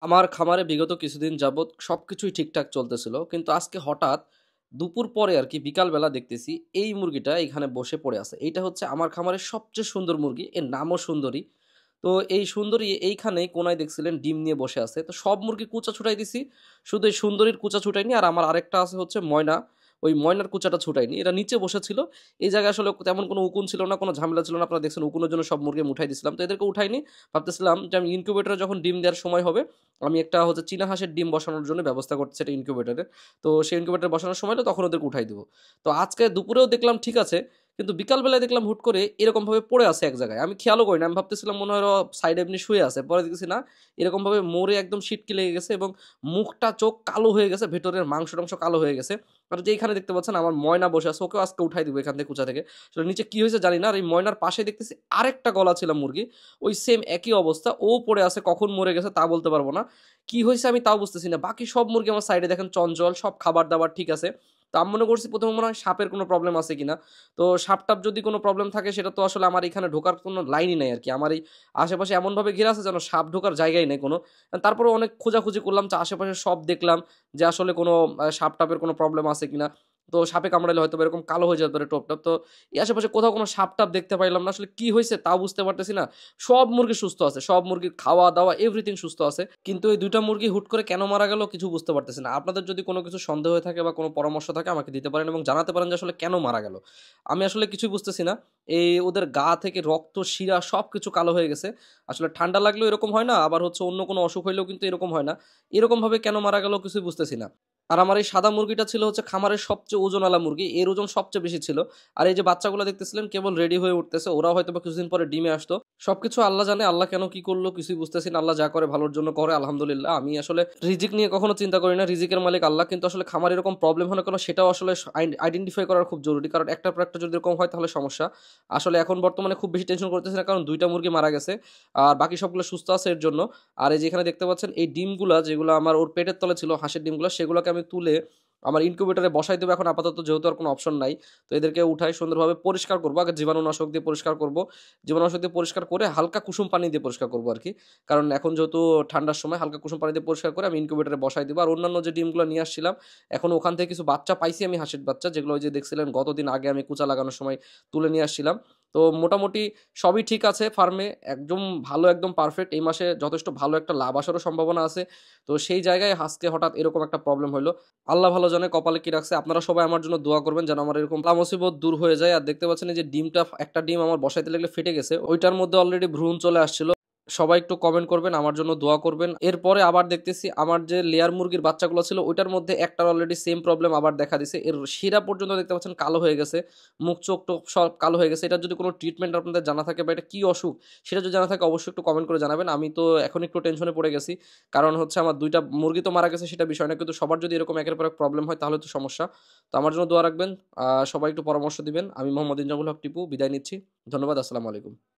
আমার খামারে বিগত কিছুদিন যাবৎ সবকিছুই ঠিকঠাক চলতেছিল। কিন্তু আজকে হঠাৎ দুপুর পরে আরকি বিকালবেলা দেখতেছি এই মুরগিটা এখানে বসে পড়ে আছে। এইটা হচ্ছে আমার খামারের সবচেয়ে সুন্দর মুরগি। এর নামও সুন্দরী। তো এই সুন্দরী এইখানে কোনায় দেখছিলেন ডিম নিয়ে বসে আছে। তো সব মুরগির কুচা ছুটাই দিছি। শুধু এই সুন্দরীর কুচা ছুটাইনি। আর আমার আরেকটা আছে হচ্ছে ময়না। ওই ময়নার কুচাটা ছুটাইনি। এরা নিচে বসেছিল। এই জায়গায় আসলে তেমন কোনো উকুন ছিল না, কোনো ঝামেলা ছিল না। আপনারা দেখছেন উকুনের জন্য সব মুরগি আমি উঠাই দিছিলাম। তো এদেরকে উঠাইনি। ভাবতেছিলাম যে আমি ইনকিউবেটরে যখন ডিম দেওয়ার সময় হবে, আমি একটা হচ্ছে চীনা হাঁসের ডিম বসানোর জন্য ব্যবস্থা করতেছি একটা ইনকিউবেটরে। তো সেই ইনকিউবেটরে বসানোর সময় হলে তখন ওদেরকে উঠাই দিব। তো আজকে দুপুরেও দেখলাম ঠিক আছে। কিন্তু বিকাল বেলায় দেখলাম হুট করে এরকমভাবে পড়ে আছে এক জায়গায়। আমি খেয়ালও করিনি। আমি ভাবতেছিলাম মনে হয় ওরা সাইডে এমনি শুয়ে আছে। পরে দেখতেছি না, এরকমভাবে মরে একদম সিটকে লেগে গেছে এবং মুখটা চোখ কালো হয়ে গেছে, ভেতরের মাংস-টাংস কালো হয়ে গেছে। আর যেইখানে দেখতে পাচ্ছেন আমার ময়না বসে আছে, ওকেও আজকে উঠাই দিব এখান থেকে কুচা থেকে। আসলে নিচে কি হয়েছে জানি না। আর এই ময়নার পাশে দেখতেছি আরেকটা গলা ছিল মুরগি। ওই সেম একই অবস্থা। ও পড়ে আছে, কখন মরে গেছে তা বলতে পারব না। কি হইছে আমি তাও বুঝতেছি না। বাকি সব মুরগি আমার সাইডে দেখেন চঞ্চল, সব খাবার-দাবার ঠিক আছে। তো আমি মনে করছি ১ম এ মনে হয় সাপের কোনো প্রবলেম আছে কিনা। তো সাপ-টাপ যদি কোনো প্রবলেম থাকে সেটা তো আসলে আমার এখানে ঢোকার কোনো লাইনই নাই আরকি। আমার এই আশেপাশে এমনভাবে ঘেরা আছে যেন সাপ ঢোকার জায়গাই নেই কোনো। তারপরেও অনেক খোঁজাখুঁজি করলাম, আশেপাশে সব দেখলাম যে আসলে কোনো সাপ-টাপের কোনো প্রবলেম আছে কিনা। তো সাপে কামড়ালে হয়তোবা এরকম কালো হয়ে যেতে পারে টোপ-টোপ। তো এই আশেপাশে কোথাও কোনো সাপ-টাপ দেখতে পাইলাম না। আসলে কি হইছে তাও বুঝতে পারতেছি না। সব মুরগি সুস্থ আছে। সব মুরগির খাওয়া-দাওয়া এভরিথিং সুস্থ আছে। কিন্তু এই ২ টা মুরগি হুট করে কেন মারা গেল কিছু বুঝতে পারতেছি না। আপনাদের যদি কোনো কিছু সন্দেহ হয়ে থাকে বা কোনো পরামর্শ থাকে আমাকে দিতে পারেন এবং জানাতে পারেন যে আসলে কেন মারা গেল। আমি আসলে কিছুই বুঝতেছি না। ওদের গা থেকে রক্ত, শিরা সবকিছু কালো হয়ে গেছে। আসলে ঠান্ডা লাগলেও এরকম হয় না, আবার হচ্ছে অন্য কোনো অসুখ হইলেও কিন্তু এরকম হয় না। এরকমভাবে কেন মারা গেল কিছুই বুঝতেছি না। আর আমার এই সাদা মুরগিটা ছিল হচ্ছে খামারের সবচেয়ে ওজনওয়ালা মুরগি। এর ওজন সবচেয়ে বেশি ছিল। আর এই যে বাচ্চাগুলা দেখতেছিলেন কেবল রেডি হয়ে উঠতেছে। ওরাও হয়তোবা কিছুদিন পরে ডিমে আসতো। সবকিছু আল্লাহ জানে। আল্লাহ কেন কি করলো কিছুই বুঝতেছি না। আল্লাহ যা করে ভালোর জন্য করে আলহামদুলিল্লাহ। আমি আসলে রিজিক নিয়ে কখনো চিন্তা করি না। রিজিকের মালিক আল্লাহ। কিন্তু আসলে খামারে এরকম প্রবলেম হলে কেন সেটাও আসলে আইডেন্টিফাই করা খুব জরুরি। কারণ একটার পর একটা যদি এরকম হয় তাহলে সমস্যা। আসলে এখন বর্তমানে খুব বেশি টেনশন করতেছি না কারণ ২ টা মুরগি মারা গেছে। আর বাকি সবগুলো সুস্থ আছে এর জন্য। আর এই যে এখানে দেখতে পাচ্ছেন এই ডিমগুলা যেগুলা আমার ওর পেটের তলে ছিল হাঁসের ডিমগুলা সেগুলাকে আমি তুলে আমার ইনকিউবেটরে বসাই দেব এখন আপাতত যেহেতু আর কোনো অপশন নাই। তো এদেরকে উঠাই সুন্দরভাবে পরিষ্কার করব। আগে জীবাণুনাশক দিয়ে পরিষ্কার করব। জীবাণুনাশক দিয়ে পরিষ্কার করে হালকা কুসুম পানি দিয়ে পরিষ্কার করব আরকি। কারণ এখন যেহেতু ঠান্ডার সময় হালকা কুসুম পানি দিয়ে পরিষ্কার করে আমি ইনকিউবেটরে বসাই দিব। আর অন্যান্য যে ডিমগুলো নিয়ে আসছিলাম, এখন ওখান থেকে কিছু বাচ্চা পাইছি আমি হাঁসের বাচ্চা যেগুলো ওই যে দেখছিলেন গতদিন আগে আমি কুচা লাগানোর সময় তুলে নিয়ে আসছিলাম। তো মোটামুটি সবই ঠিক আছে ফার্মে। একদম ভালো একদম পারফেক্ট। এই মাসে যথেষ্ট ভালো একটা লাভ আসারও সম্ভাবনা আছে। তো সেই জায়গায় আজকে হঠাৎ এরকম একটা প্রবলেম হইল। আল্লাহ ভালো জানে কপালে কি রাখছে। আপনারা সবাই আমার জন্য দোয়া করবেন যেন আমার এরকম মুসিবত দূর হয়ে যায়। আর দেখতে পাচ্ছেন এই যে ডিমটা একটা ডিম আমার বসাইতে লাগলে ফেটে গেছে। ওইটার মধ্যে অলরেডি ভ্রূণ চলে আসছিল। সবাই একটু কমেন্ট করবেন, আমার জন্য দোয়া করবেন। এরপরে আবার দেখতেছি আমার যে লেয়ার মুরগির বাচ্চাগুলো ছিল ওইটার মধ্যে একটার অলরেডি সেম প্রবলেম আবার দেখা দিছে। এর শিরা পর্যন্ত দেখতে পাচ্ছেন কালো হয়ে গেছে। মুখ চোখ-টোখ সব কালো হয়ে গেছে। এটার যদি কোনো ট্রিটমেন্ট আপনাদের জানা থাকে বা এটা কি অসুখ সেটা যদি জানা থাকে অবশ্যই একটু কমেন্ট করে জানাবেন। আমি তো এখন একটু টেনশনে পড়ে গেছি। কারণ হচ্ছে আমার ২ টা মুরগি তো মারা গেছে সেটা বিষয় না। কিন্তু সবার যদি এরকম একের পর এক প্রবলেম হয় তাহলে তো সমস্যা। তো আমার জন্য দোয়া রাখবেন। সবাই একটু পরামর্শ দিবেন। আমি মোহাম্মদ ইনজামুল হক টিপু বিদায় নিচ্ছি। ধন্যবাদ। আসসালামু আলাইকুম।